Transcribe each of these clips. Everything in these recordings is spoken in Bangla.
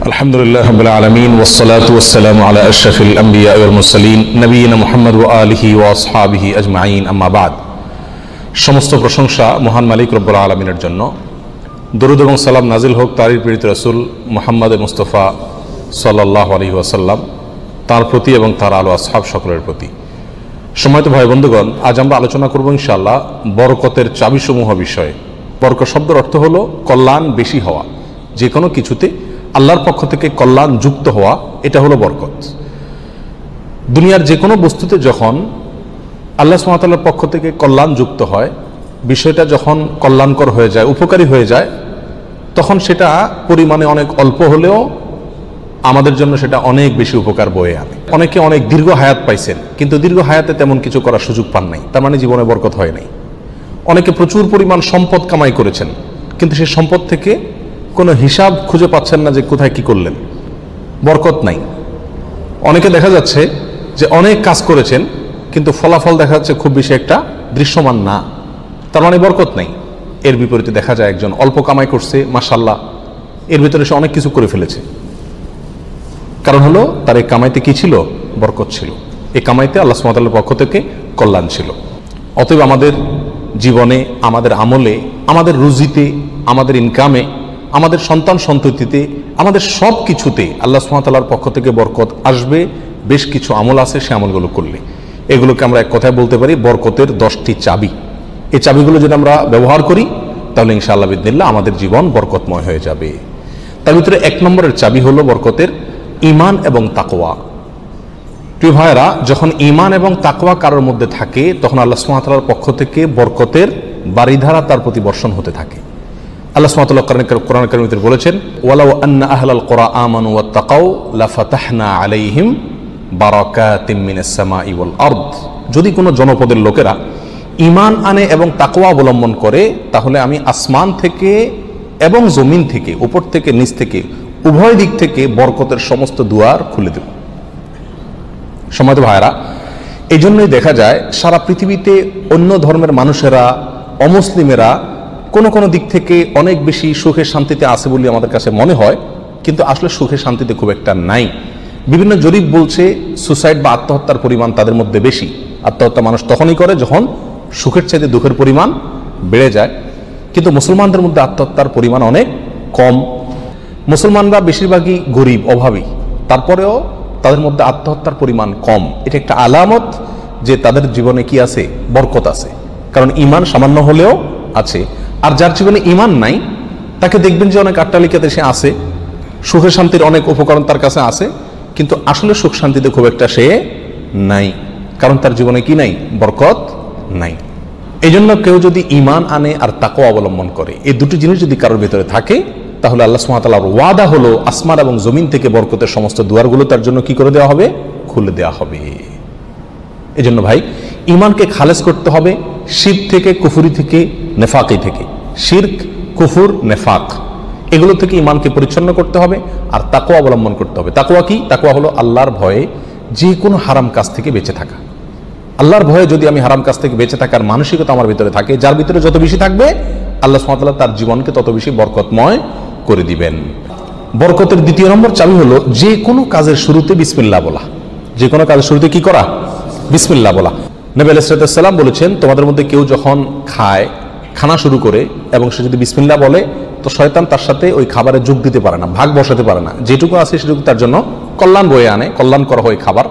আলহামদুলিল্লাহ রাব্বিল আলামিন ওয়াসসালাতু ওয়াসসালামু আলা আশরাফিল আমবিয়া ওয়াল মুরসালিন নবিয়িনা মুহাম্মদ ওয়া আলিহি ওয়া আসহাবিহি আজমাইন আম্মা বাদ। সমস্ত প্রশংসা মহান মালিক রব্বুল আলামিনের জন্য। দরুদ এবং সালাম নাজিল হোক তারই প্রেরিত রাসূল মুহাম্মদ মুস্তাফা সাল্লাল্লাহু আলাইহি ওয়াসাল্লাম, তার প্রতি এবং তার আলো আসহাব সকলের প্রতি। সম্মানিত ভাই বন্ধুগণ, আজ আমরা আলোচনা করব ইনশাআল্লাহ বরকতের চাবিসমূহ বিষয়ে। বরকত শব্দের অর্থ হলো কল্যাণ বেশি হওয়া, যে কোনো কিছুতে আল্লাহর পক্ষ থেকে কল্যাণ যুক্ত হওয়া, এটা হলো বরকত। দুনিয়ার যে কোনো বস্তুতে যখন আল্লাহ সুবহানাহু ওয়া তাআলার পক্ষ থেকে কল্যাণ যুক্ত হয়, বিষয়টা যখন কল্যাণকর হয়ে যায়, উপকারী হয়ে যায়, তখন সেটা পরিমাণে অনেক অল্প হলেও আমাদের জন্য সেটা অনেক বেশি উপকার বয়ে আনে। অনেকে অনেক দীর্ঘ হায়াত পাইছেন, কিন্তু দীর্ঘ হায়াতে তেমন কিছু করার সুযোগ পান নাই, তার মানে জীবনে বরকত হয় নাই। অনেকে প্রচুর পরিমাণ সম্পদ কামাই করেছেন, কিন্তু সেই সম্পদ থেকে কোনো হিসাব খুঁজে পাচ্ছেন না যে কোথায় কি করলেন, বরকত নাই। অনেকে দেখা যাচ্ছে যে অনেক কাজ করেছেন, কিন্তু ফলাফল দেখা যাচ্ছে খুব বেশি একটা দৃশ্যমান না, তার মানে বরকত নাই। এর বিপরীতে দেখা যায় একজন অল্প কামাই করছে, মাশাআল্লাহ, এর ভিতরে সে অনেক কিছু করে ফেলেছে। কারণ হলো তার এই কামাইতে কি ছিল? বরকত ছিল। এই কামাইতে আল্লাহ সুবহানাহু ওয়া তাআলার পক্ষ থেকে কল্যাণ ছিল। অতএব আমাদের জীবনে, আমাদের আমলে, আমাদের রুজিতে, আমাদের ইনকামে, আমাদের সন্তান সন্ততিতে, আমাদের সব কিছুতে আল্লাহ সুবহানাহু ওয়া তাআলার পক্ষ থেকে বরকত আসবে। বেশ কিছু আমল আছে, সে আমলগুলো করলে এগুলোকে আমরা এক কথায় বলতে পারি বরকতের 10টি চাবি। এই চাবিগুলো যদি আমরা ব্যবহার করি, তাহলে ইনশাআল্লাহ বিদিনিল্লাহ আমাদের জীবন বরকতময় হয়ে যাবে। তার ভিতরে 1 নম্বরের চাবি হলো বরকতের ঈমান এবং তাকওয়া। প্রিয় ভাইরা, যখন ঈমান এবং তাকওয়া কারোর মধ্যে থাকে, তখন আল্লাহ সুবহানাহু ওয়া তাআলার পক্ষ থেকে বরকতের বারিধারা তার প্রতি বর্ষণ হতে থাকে। আল্লাহ সুবহানাহু ওয়া তাআলা কোরআন কারীমে বলেছেন, ওয়ালাউ আন্না আহলাল কুরা আমানু ওয়াত্তাকাউ লাফাতাহনা আলাইহিম বারাকাতিম মিনাস সামাই ওয়াল আরদ। যদি কোনো জনপদের লোকেরা ঈমান আনে এবং তাকওয়া অবলম্বন করে, তাহলে আমি আসমান থেকে এবং জমিন থেকে, উপর থেকে নিচ থেকে, উভয় দিক থেকে বরকতের সমস্ত দুয়ার খুলে দেব। সম্মানিত ভাইরা, এই জন্যই দেখা যায় সারা পৃথিবীতে অন্য ধর্মের মানুষেরা, অমুসলিমেরা কোনো কোনো দিক থেকে অনেক বেশি সুখে শান্তিতে আছে বলে আমাদের কাছে মনে হয়, কিন্তু আসলে সুখে শান্তিতে খুব একটা নাই। বিভিন্ন জরিপ বলছে সুসাইড বা আত্মহত্যার পরিমাণ তাদের মধ্যে বেশি। আত্মহত্যা মানুষ তখনই করে যখন সুখের চাইতে দুঃখের পরিমাণ বেড়ে যায়, কিন্তু মুসলমানদের মধ্যে আত্মহত্যার পরিমাণ অনেক কম। মুসলমানরা বেশিরভাগই গরিব, অভাবী, তারপরেও তাদের মধ্যে আত্মহত্যার পরিমাণ কম। এটা একটা আলামত যে তাদের জীবনে কি আছে? বরকত আছে। কারণ ঈমান সামান্য হলেও আছে। আর যার জীবনে ঈমান নাই, তাকে দেখবেন যে অনেক আট্টালিকাতে সে আছে, সুখে শান্তির অনেক উপকরণ তার কাছে আছে, কিন্তু আসলে সুখ শান্তিতে খুব একটা সে নাই। কারণ তার জীবনে কি নাই? বরকত নাই। এই জন্য কেউ যদি ঈমান আনে আর তাকওয়া অবলম্বন করে, এই দুটি জিনিস যদি কারোর ভিতরে থাকে, তাহলে আল্লাহ সুবহানাহু ওয়া তাআলার ওয়াদা হলো আসমান এবং জমিন থেকে বরকতের সমস্ত দুয়ারগুলো তার জন্য কি করে দেওয়া হবে? খুলে দেওয়া হবে। এই জন্য ভাই, ঈমানকে খালেস করতে হবে শিরক থেকে, কুফরি থেকে, নেফাকি থেকে। শিরক, কুফর, নেফাক, এগুলো থেকে ঈমানকে পরিচ্ছন্ন করতে হবে আর তাকওয়া অবলম্বন করতে হবে। তাকওয়া কি? তাকওয়া হলো আল্লাহর ভয়ে যে কোনো হারাম কাজ থেকে বেঁচে থাকা। আল্লাহর ভয়ে যদি আমি হারাম কাজ থেকে বেঁচে থাকার মানসিকতা আমার ভিতরে থাকে, যার ভিতরে যত বেশি থাকবে, আল্লাহ সুবহানাহু ওয়া তাআলা তার জীবনকে তত বেশি বরকতময় করে দিবেন। বরকতের 2 নম্বর চাবি হলো যে কোনো কাজের শুরুতে বিসমিল্লাহ বলা। যে কোনো কাজের শুরুতে কি করা? বিসমিল্লাহ বলা। নবী আলাইহিস সালাম বলেছেন, তোমাদের মধ্যে কেউ যখন খানা শুরু করে এবং সে যদি বিসমিল্লাহ বলে, তো শয়তান তার সাথে ওই খাবারে যোগ দিতে পারে না, ভাগ বসাতে পারে না। যেটুকু আছে সেটুকু তার জন্য কল্যাণ বয়ে আনে, কল্যাণ করা হয় খাবার।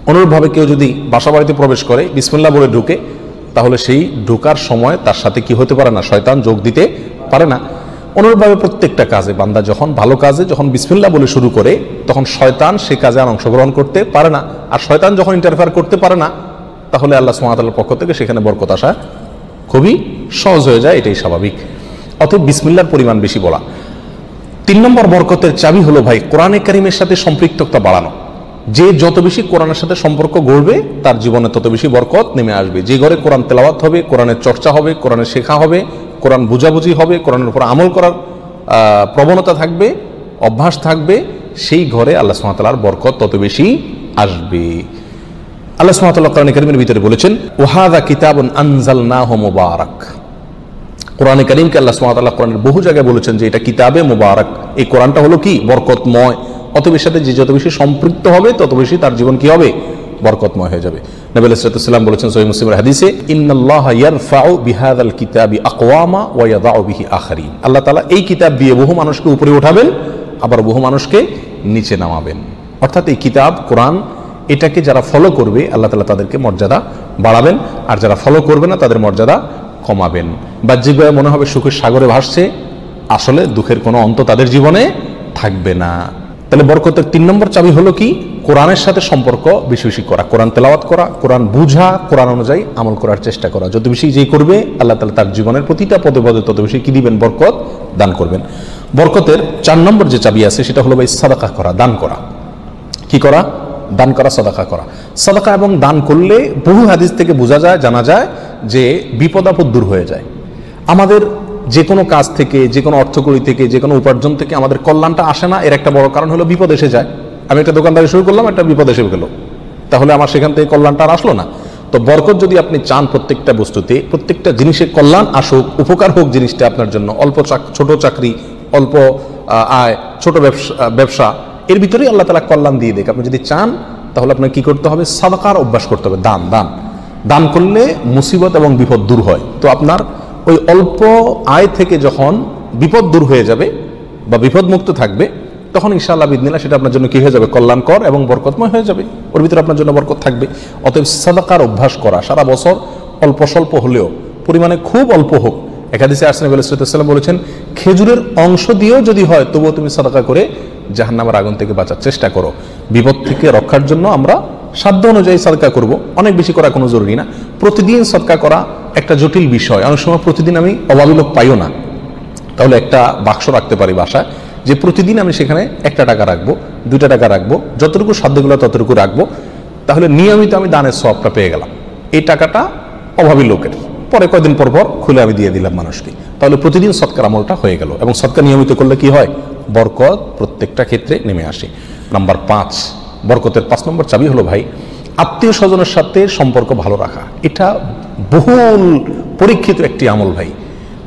অনুরূপভাবে কেউ যদি বাসা বাড়িতে প্রবেশ করে, বিসমিল্লাহ বলে ঢুকে, তাহলে সেই ঢোকার সময় তার সাথে কি হতে পারে না? শয়তান যোগ দিতে পারে না। অনুরূপভাবে প্রত্যেকটা কাজে বান্দা যখন ভালো কাজে যখন বিসমিল্লাহ বলে শুরু করে, তখন শয়তান সে কাজে আর অংশগ্রহণ করতে পারে না। আর শয়তান যখন ইন্টারফেয়ার করতে পারে না, তাহলে আল্লাহ সুবহানাহু ওয়া তাআলার পক্ষ থেকে সেখানে বরকত আসা খুবই সহজ হয়ে যায়, এটাই স্বাভাবিক। অতএব বিসমিল্লাহর পরিমাণ বেশি বলা। 3 নম্বর বরকতের চাবি হলো ভাই কোরআনে কারিমের সাথে সম্পৃক্ততা বাড়ানো। যে যত বেশি কোরআনের সাথে সম্পর্ক গড়বে, তার জীবনে তত বেশি বরকত নেমে আসবে। যে ঘরে কোরআন তেলাওয়াত হবে, কোরআনের চর্চা হবে, কোরআনের শেখা হবে, কোরআন বুঝাবুঝি হবে, কোরআনের উপর আমল করার প্রবণতা থাকবে, অভ্যাস থাকবে, সেই ঘরে আল্লাহ সুবহানাহু ওয়া তাআলার বরকত তত বেশি আসবে। আল্লাহ সুবহানাহু ওয়া তাআলা কোরআন কারীমের ভিতরে বলেছেন, ওয়াহাযা কিতাবুন আনজালনাহু মুবারাক। কোরআনে কারীমকে আল্লাহ সুবহানাহু ওয়া তাআলা কোরআনের বহু জায়গায় বলেছেন যে এটা কিতাবে মুবারাক, এই কোরআনটা হলো কি বরকতময়, অতএব সাথে যে যত বেশি সম্পৃক্ত হবে তত বেশি তার জীবন কি হবে, বরকতময় হয়ে যাবে। নবী আলাইহিস সালাম বলেছেন সহিহ মুসলিমের হাদিসে, ইন্নাল্লাহা ইয়ারফাউ বিহাযাল কিতাবি আকওয়ামা ওয়া ইয়াদাউ বিহি আখারিন, আল্লাহ তাআলা এই কিতাব দিয়ে বহু মানুষকে উপরে উঠাবেন, আবার বহু মানুষকে নিচে নামাবেন। অর্থাৎ এই কিতাব কোরআন এটাকে যারা ফলো করবে আল্লাহ তাআলা তাদেরকে মর্যাদা বাড়াবেন, আর যারা ফলো করবে না তাদের মর্যাদা কমাবেন। বাহ্যিকভাবে মনে হবে সুখের সাগরে ভাসছে, আসলে দুঃখের কোনো অন্ত তাদের জীবনে থাকবে না। তাহলে বরকতের 3 নম্বর চাবি হলো কি, কোরআনের সাথে সম্পর্ক বেশি বেশি করা, কোরআন তেলাওয়াত করা, কোরআন বুঝা, কোরআন অনুযায়ী আমল করার চেষ্টা করা। যত বেশি যেই করবে আল্লাহ তাআলা তার জীবনের প্রতিটা পদে পদে তত বেশি কি দিবেন, বরকত দান করবেন। বরকতের 4 নম্বর যে চাবি আছে সেটা হলো ভাই সাদাকা করা, দান করা। কি করা? দান করা, সাদাকা করা। সাদাকা এবং দান করলে বহু হাদিস থেকে বোঝা যায়, জানা যায় যে বিপদ আপদ দূর হয়ে যায়। আমাদের যে কোনো কাজ থেকে, যে কোনো অর্থকড়ি থেকে, যে কোনো উপার্জন থেকে আমাদের কল্যাণটা আসে না, এর একটা বড় কারণ হলো বিপদ এসে যায়। আমি একটা দোকানদারি শুরু করলাম, একটা বিপদ এসে গেল, তাহলে আমার সেখান থেকে কল্যাণটা আর আসলো না। তো বরকত যদি আপনি চান প্রত্যেকটা বস্তুতে, প্রত্যেকটা জিনিসে কল্যাণ আসুক, উপকার হোক জিনিসটা আপনার জন্য, অল্প ছোট চাকরি, অল্প আয়, ছোট ব্যবসা, এর ভিতরেই আল্লাহ তাআলা কল্যাণ দিয়ে দেখ। আপনি যদি চান তাহলে আপনাকে কি করতে হবে, সাদাকার অভ্যাস করতে হবে। দান করলে মুসিবত এবং বিপদ দূর হয়। তো আপনার ওই অল্প আয় থেকে যখন বিপদ দূর হয়ে যাবে বা বিপদ মুক্ত থাকবে, তখন ইনশাআল্লাহ বিদিনিল্লাহ সেটা আপনার জন্য কি হয়ে যাবে, কল্যাণকর এবং বরকতময় হয়ে যাবে, ওর ভিতরে আপনার জন্য বরকত থাকবে। অতএব সাদাকার অভ্যাস করা, সারা বছর অল্প স্বল্প হলেও, পরিমাণে খুব অল্প হোক। এক হাদিসে আসছে নবী সাল্লাল্লাহু আলাইহি ওয়াসাল্লাম বলেছেন, খেজুরের অংশ দিয়েও যদি হয় তবুও তুমি সাদাকা করে জাহান্নামের আগুন থেকে বাঁচার চেষ্টা করো। বিপদ থেকে রক্ষার জন্য আমরা সাধ্য অনুযায়ী সাদকা করব, অনেক বেশি করা কোনো জরুরি না। প্রতিদিন সাদকা করা একটা জটিল বিষয়, অনেক সময় প্রতিদিন আমি অভাবী লোক পাইও না, তাহলে একটা বাক্স রাখতে পারি বাসায়, যে প্রতিদিন আমি সেখানে 1 টাকা রাখবো, 2 টাকা রাখবো, যতটুকু সাধ্যগুলো ততটুকু রাখবো, তাহলে নিয়মিত আমি দানের সওয়াবটা পেয়ে গেলাম। এই টাকাটা অভাবী লোকের, পরে কয়েকদিন পর পর খুলে আমি দিয়ে দিলাম মানুষকে, তাহলে প্রতিদিন সৎকার আমলটা হয়ে গেল। এবং সৎকার নিয়মিত করলে কি হয়, বরকত প্রত্যেকটা ক্ষেত্রে নেমে আসে। নাম্বার 5, বরকতের 5 নম্বর চাবি হলো ভাই, আত্মীয় স্বজনের সাথে সম্পর্ক ভালো রাখা। এটা বহুল পরীক্ষিত একটি আমল ভাই।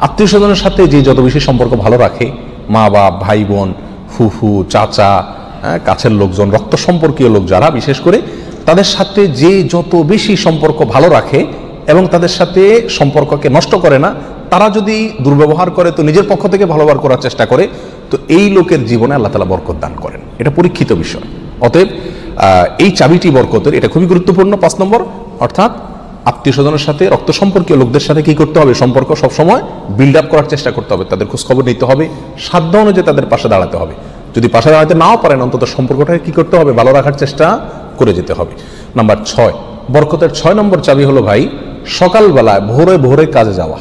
আত্মীয় স্বজনের সাথে যে যত বেশি সম্পর্ক ভালো রাখে, মা বাপ, ভাই বোন, ফুফু, চাচা, কাছের লোকজন, রক্ত সম্পর্কীয় লোক যারা, বিশেষ করে তাদের সাথে যে যত বেশি সম্পর্ক ভালো রাখে এবং তাদের সাথে সম্পর্ককে নষ্ট করে না, তারা যদি দুর্ব্যবহার করে তো নিজের পক্ষ থেকে ভালো ব্যবহার করার চেষ্টা করে, তো এই লোকের জীবনে আল্লাহ তাআলা বরকত দান করেন। এটা পরীক্ষিত বিষয়। অতএব এই চাবিটি বরকতের, এটা খুবই গুরুত্বপূর্ণ। 5 নম্বর, অর্থাৎ আত্মীয় স্বজনের সাথে, রক্ত সম্পর্কীয় লোকদের সাথে কি করতে হবে, সম্পর্ক সবসময় বিল্ড আপ করার চেষ্টা করতে হবে, তাদের খোঁজখবর নিতে হবে, সাধ্য অনুযায়ী তাদের পাশে দাঁড়াতে হবে। যদি পাশে দাঁড়াতে নাও পারেন, অন্তত সম্পর্কটাকে কি করতে হবে, ভালো রাখার চেষ্টা করে যেতে হবে। নাম্বার 6, বরকতের 6 নম্বর চাবি হলো ভাই, সকালবেলায় ভোরে ভোরে কাজে যাওয়া।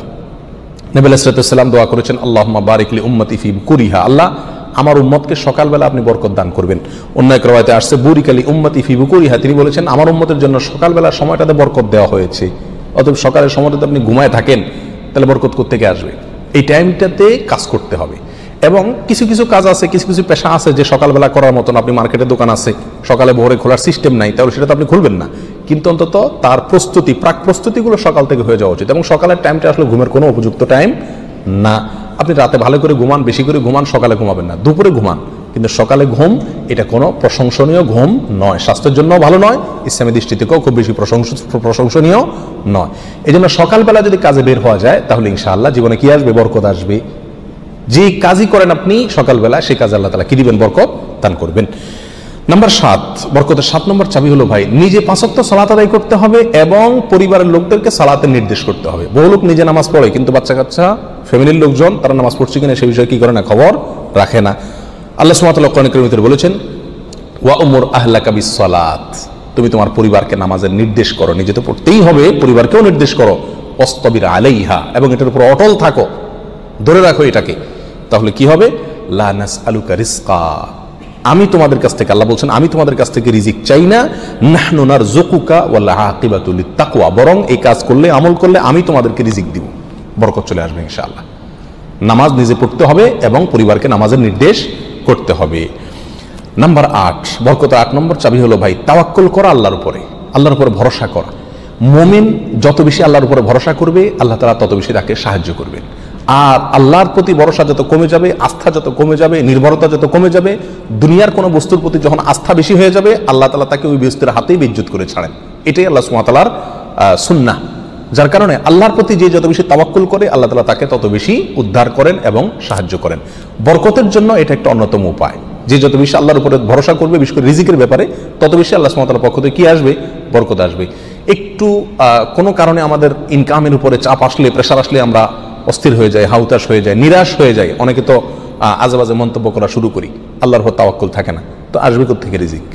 নবী আলাইহিস সালাম দোয়া করেছেন, আল্লাহুম্মা বারিক লি উম্মতি ফি বুকুরিহা, আল্লাহ আমার উম্মতকে সকালবেলা আপনি বরকত দান করবেন। অন্য এক রাওয়ায়াতে আসছে বুরিকা লি উম্মতি ফি বুকুরিহা, তিনি বলেছেন আমার উম্মতের জন্য সকালবেলার সময়টাতে বরকত দেওয়া হয়েছে। অতএব সকালের সময়টাতে আপনি ঘুমায় থাকেন, তাহলে বরকত কোত্থেকে আসবে? এই টাইমটাতে কাজ করতে হবে। এবং কিছু কিছু কাজ আছে, কিছু কিছু পেশা আছে যে সকালবেলা করার মতন, আপনি মার্কেটে দোকান আছে, সকালে ভোরে খোলার সিস্টেম নাই, তাহলে সেটা তো আপনি খুলবেন না, কিন্তু অন্তত তার প্রস্তুতি, প্রাক প্রস্তুতিগুলো সকাল থেকে হয়ে যাওয়া উচিত। এবং সকালের টাইমটা আসলে ঘুমের কোনো উপযুক্ত টাইম না। আপনি রাতে ভালো করে ঘুমান, বেশি করে ঘুমান, সকালে ঘুমাবেন না, দুপুরে ঘুমান, কিন্তু সকালে ঘুম এটা কোনো প্রশংসনীয় ঘুম নয়, স্বাস্থ্যের জন্য ভালো নয়, ইসলামী দৃষ্টি থেকেও খুব বেশি প্রশংসনীয় নয়। এই জন্য সকালবেলা যদি কাজে বের হওয়া যায় তাহলে ইনশাআল্লাহ জীবনে কি আসবে, বরকত আসবে। যে কাজই করেন আপনি সকালবেলা, সেই কাজে আল্লাহ তাআলা কি দিবেন, বরকত দান করবেন। নাম্বার 7, বরকতের 7 নম্বর চাবি হলো ভাই, নিজে 5 ওয়াক্ত সালাত আদায় করতে হবে এবং পরিবারের লোকদেরকে সালাতের নির্দেশ করতে হবে। বহু লোক নিজে নামাজ পড়ে, কিন্তু বাচ্চা কাচ্চা, ফ্যামিলির লোকজন তারা নামাজ পড়ছে কিনা সে বিষয়ে কি করে না, খবর রাখে না। আল্লাহ সুবহানাহু ওয়া তাআলা কোরআন কারীমের ভিতরে বলেছেন, ওয়া উমুর আহলাকা বিস-সালাত, তুমি তোমার পরিবারকে নামাজের নির্দেশ করো, নিজে তো পড়তেই হবে, পরিবারকেও নির্দেশ করো, ওয়াসতাবির আলাইহা, এবং এটার উপর অটল থাকো, ধরে রাখো এটাকে। তাহলে কি হবে, লা নাসআলুকা রিজকা, আমি তোমাদের কাছ থেকে, আল্লাহ বলছেন আমি তোমাদের কাছ থেকে রিজিক চাই না, নাহনু নারযুকুকা ওয়াল আকিবাতু লিত-তাকওয়া, বরং এই কাজ করলে, আমল করলে আমি তোমাদেরকে রিজিক দিব, বরকত চলে আসবে ইনশাআল্লাহ। নামাজ নিজে পড়তে হবে এবং পরিবারকে নামাজের নির্দেশ করতে হবে। নাম্বার 8, বরকতের 8 নম্বর চাবি হলো ভাই, তাওয়াক্কুল করা আল্লাহর উপরে, আল্লাহর উপরে ভরসা করা। মুমিন যত বেশি আল্লাহর উপরে ভরসা করবে, আল্লাহ তাআলা তত বেশি তাকে সাহায্য করবেন। আর আল্লাহর প্রতি ভরসা যত কমে যাবে, আস্থা যত কমে যাবে, নির্ভরতা যত কমে যাবে, দুনিয়ার কোনো বস্তুর প্রতি যখন আস্থা বেশি হয়ে যাবে, আল্লাহ তাআলা তাকে ওই বস্তুর হাতেই বেইজ্জত করে ছাড়েন। এটাই আল্লাহ সুবহানাহু ওয়া তাআলার সুন্নাহ। যার কারণে আল্লাহর প্রতি যে যত বেশি তাওয়াক্কুল করে, আল্লাহ তাআলা তাকে তত বেশি উদ্ধার করেন এবং সাহায্য করেন। বরকতের জন্য এটা একটা অন্যতম উপায়। যে যত বেশি আল্লাহর উপরে ভরসা করবে, বিশেষ করে রিজিকের ব্যাপারে, তত বেশি আল্লাহ সুবহানাহু ওয়া তাআলার পক্ষ থেকে কি আসবে? বরকত আসবে। একটু কোনো কারণে আমাদের ইনকামের উপরে চাপ আসলে, প্রেশার আসলে আমরা অস্থির হয়ে যায়, হাউতাশ হয়ে যায়, নিরাশ হয়ে যায়। অনেকে তো আজেবাজে মন্তব্য করা শুরু করি, আল্লাহর উপর তাওয়াক্কুল থাকে না। তো আসবে কোত্থেকে রিজিক?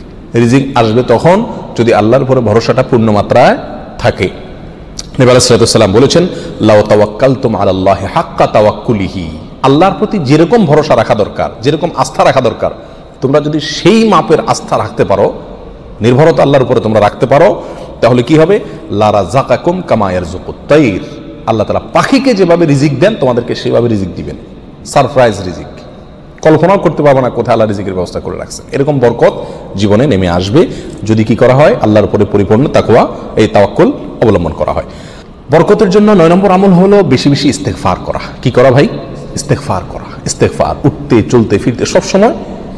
রিজিক আসবে তখন যদি আল্লাহর উপরে ভরসাটা পূর্ণ মাত্রায় থাকে। নবী আলাইহিস সালাতু ওয়াস সালাম বলেছেন, লাউ তাওয়াক্কালতুম আলাল্লাহি হাক্কা তাওয়াক্কুলিহি, আল্লাহর প্রতি যেরকম ভরসা রাখা দরকার, যেরকম আস্থা রাখা দরকার, তোমরা যদি সেই মাপের আস্থা রাখতে পারো, নির্ভরতা আল্লাহর উপরে তোমরা রাখতে পারো, তাহলে কি হবে? লা রাযাকাকুম কামা ইয়ারযুকুত তাইর, আল্লাহ তাআলা পাখিকে যেভাবে রিজিক দেন তোমাদেরকে সেভাবে রিজিক দিবেন। সারপ্রাইজ রিজিক, কল্পনাও করতে পারবো না কোথায় আল্লাহ রিজিকের ব্যবস্থা করে রাখছেন। এরকম বরকত জীবনে নেমে আসবে যদি কি করা হয়? আল্লাহর উপরে পরিপূর্ণ তাকওয়া, এই তাওয়াক্কুল অবলম্বন করা হয়। বরকতের জন্য 9 নম্বর আমল হলো বেশি বেশি ইস্তেগফার করা। কি করা ভাই? ইস্তেগফার করা। ইস্তেগফার, উঠতে চলতে ফিরতে সব সময়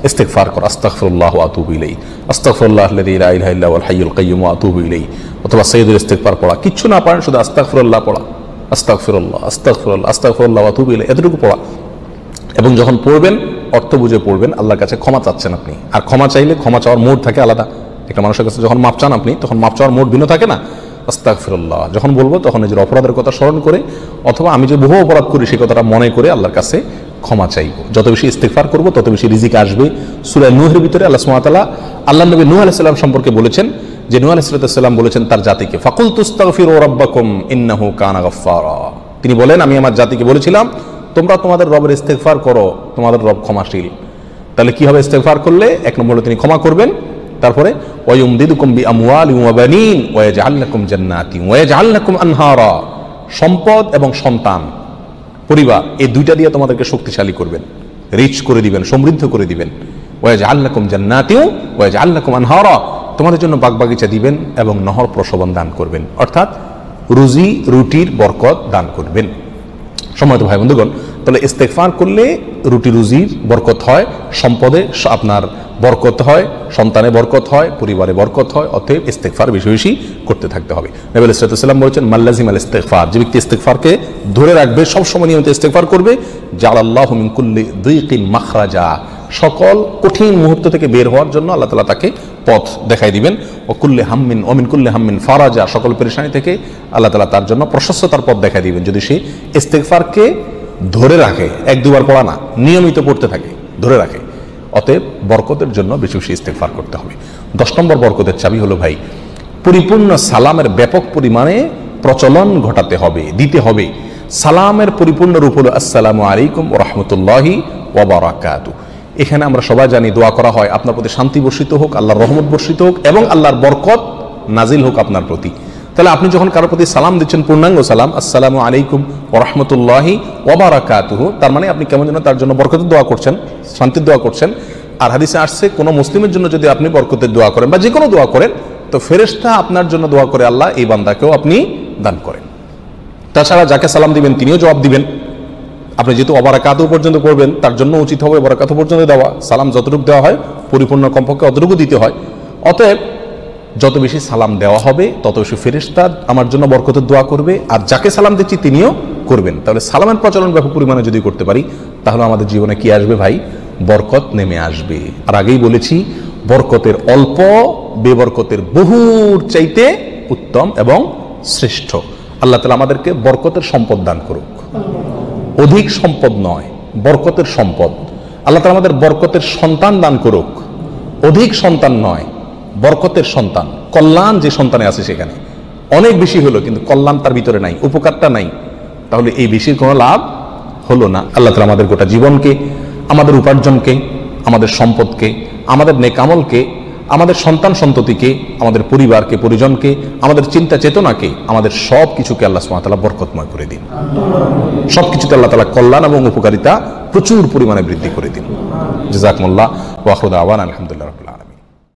ইস্তেগফার করা। আস্তাগফিরুল্লাহ ওয়া আতুবু ইলাইহি, আস্তাগফিরুল্লাহাল্লাযী লা ইলাহা ইল্লা হুয়াল হাইয়ুল কাইয়্যুম ওয়া আতুবু ইলাইহি। অথবা সাইয়্যিদুল ইস্তেগফার পড়া। কিচ্ছু না পারেন, শুধু আস্তাগফিরুল্লাহ পড়া, আস্তাগফিরুল্লাহ আস্তাগফিরুল্লাহ আস্তাগফিরুল্লাহ ওয়া আতুবু ইলাইহি, এতটুকু পড়া। এবং যখন পড়বেন অর্থ বুঝে পড়বেন। আল্লাহর কাছে ক্ষমা চাচ্ছেন আপনি, আর ক্ষমা চাইলে ক্ষমা চাওয়ার মোড থাকে আলাদা। একটা মানুষের কাছে যখন মাপ চান আপনি, তখন মাপ চাওয়ার মোড ভিন্ন থাকে না? আস্তাগফিরুল্লাহ যখন বলবো তখন নিজের অপরাধের কথা স্মরণ করে, অথবা আমি যে বহু অপরাধ করি সেই কথাটা মনে করে আল্লাহর কাছে ক্ষমা চাইবো। যত বেশি ইস্তেগফার করবো তত বেশি রিজিক আসবে। সূরা নূহের ভিতরে আল্লাহ সুবহানাহু ওয়া তাআলা আল্লাহর নবী নূহ আলাইহিস সালাম সম্পর্কে বলেছেন যে নূহ আলাইহিস সালাম বলেছেন তার জাতিকে, ফাকুলতুস্তাগফিরু রাব্বাকুম ইন্নাহু কানা গাফফারা। তিনি বলেন, আমি আমার জাতিকে বলেছিলাম তোমরা তোমাদের রবের ইস্তেগফার করো, তোমাদের রব ক্ষমাশীল। তাহলে কি হবে ইস্তেগফার করলে? এক নম্বর হলো তিনি ক্ষমা করবেন, তারপরে ওয়ায়ুমদিদুকুম বিআমওয়ালিন ওয়া বানিন ওয়া ইয়াজআল লাকুম জান্নাতিন ওয়া ইয়াজআল লাকুম আনহারা। সম্পদ এবং সন্তান, পরিবার, এই দুইটা দিয়ে তোমাদেরকে শক্তিশালী করবেন, রিচ করে দিবেন, সমৃদ্ধ করে দিবেন। ওয়া ইয়াজআল লাকুম জান্নাতিন ওয়া ইয়াজআল লাকুম আনহারা, তোমাদের জন্য বাগবাগিচা দিবেন এবং নহর প্রশোভন দান করবেন, অর্থাৎ রুজি রুটির বরকত দান করবেন। সম্মানিত ভাই বন্ধুগণ, তাহলে ইস্তেগফার করলে রুটি রুজির বরকত হয়, সম্পদে আপনার বরকত হয়, সন্তানে বরকত হয়, পরিবারে বরকত হয়। অতএব ইস্তেগফার বেশি বেশি করতে থাকতে হবে। নবী আলাইহিস সালাম বলেছেন, মাল্লাজিমাল ইস্তেগফার, যে ব্যক্তি ইস্তেগফারকে ধরে রাখবে, সবসময় নিয়মিত ইস্তেগফার করবে, জাআলাল্লাহু মিন কুল্লি যিকিন মাখরাজা, সকল কঠিন মুহূর্ত থেকে বের হওয়ার জন্য আল্লাহ তাআলা তাকে পথ দেখাই দিবেন। ও কুল্লি হাম্মিন ও মিন কুল্লি হাম্মিন ফারাজা, সকল পেরেশানি থেকে আল্লাহ তাআলা তার জন্য প্রশস্ততার পথ দেখাই দিবেন যদি সে ইস্তেগফারকে ধরে রাখে। এক দুবার পড়া না, নিয়মিত পড়তে থাকে, ধরে রাখে। অতএব বরকতের জন্য বেশি বেশি ইস্তেগফার করতে হবে। 10 নম্বর বরকতের চাবি হলো ভাই, পরিপূর্ণ সালামের ব্যাপক পরিমাণে প্রচলন ঘটাতে হবে, দিতে হবে। সালামের পরিপূর্ণ রূপ হলো আসসালামু আলাইকুম ওয়া রাহমাতুল্লাহি ওয়া বারাকাতুহু। এখানে আমরা সবাই জানি দোয়া করা হয়, আপনার প্রতি শান্তি বর্ষিত হোক, আল্লাহর রহমত বর্ষিত হোক এবং আল্লাহর বরকত নাজিল হোক আপনার প্রতি। তাহলে আপনি যখন কারোর প্রতি সালাম দিচ্ছেন, পূর্ণাঙ্গ সালাম, আসসালামু আলাইকুম ওয়া রাহমাতুল্লাহি ওয়া বারাকাতুহু, তার মানে আপনি কেমন যেন তার জন্য বরকতের দোয়া করছেন, শান্তির দোয়া করছেন। আর হাদিসে আসছে, কোনো মুসলিমের জন্য যদি আপনি বরকতের দোয়া করেন বা যে কোনো দোয়া করেন, তো ফেরেশতা আপনার জন্য দোয়া করে আল্লাহ এই বান্দাকেও আপনি দান করেন। তাছাড়া যাকে সালাম দিবেন তিনিও জবাব দিবেন। আপনি যেহেতু অবারাকাতু পর্যন্ত পড়বেন, তার জন্য উচিত হবে অবারাকাতু পর্যন্ত দেওয়া। সালাম যতটুকু দেওয়া হয় পরিপূর্ণ কমপক্ষে অতটুকু দিতে হয়। অতএব যত বেশি সালাম দেওয়া হবে তত বেশি ফেরেশতা আমার জন্য বরকতের দোয়া করবে, আর যাকে সালাম দিচ্ছি তিনিও করবেন। তাহলে সালামের প্রচলন ব্যাপক পরিমাণে যদি করতে পারি, তাহলে আমাদের জীবনে কি আসবে ভাই? বরকত নেমে আসবে। আর আগেই বলেছি, বরকতের অল্প বেবরকতের বহুর চাইতে উত্তম এবং শ্রেষ্ঠ। আল্লাহ তাআলা আমাদেরকে বরকতের সম্পদ দান করুক। অধিক সম্পদ নয়, বরকতের সম্পদ। আল্লাহ তাআলা আমাদের বরকতের সন্তান দান করুক। অধিক সন্তান নয়, বরকতের সন্তান। কল্যাণ যে সন্তানে আছে সেখানে অনেক বেশি হলো, কিন্তু কল্যাণ তার ভিতরে নাই, উপকারটা নাই, তাহলে এই বেশির কোনো লাভ হলো না। আল্লাহ তাআলা আমাদের গোটা জীবনকে, আমাদের উপার্জনকে, আমাদের সম্পদকে, আমাদের নেক আমলকে, আমাদের সন্তান সন্ততিকে, আমাদের পরিবারকে, পরিজনকে, আমাদের চিন্তা চেতনাকে, আমাদের সব কিছুকে আল্লাহ সুবহানাহু ওয়া তাআলা বরকতময় করে দিন। সব কিছুতে আল্লাহ তাআলা কল্যাণ এবং উপকারিতা প্রচুর পরিমাণে বৃদ্ধি করে দিন। জাযাকুমুল্লাহ ওয়া আখিরু দাওয়ানা আলহামদুলিল্লাহি রাব্বিল আলামিন।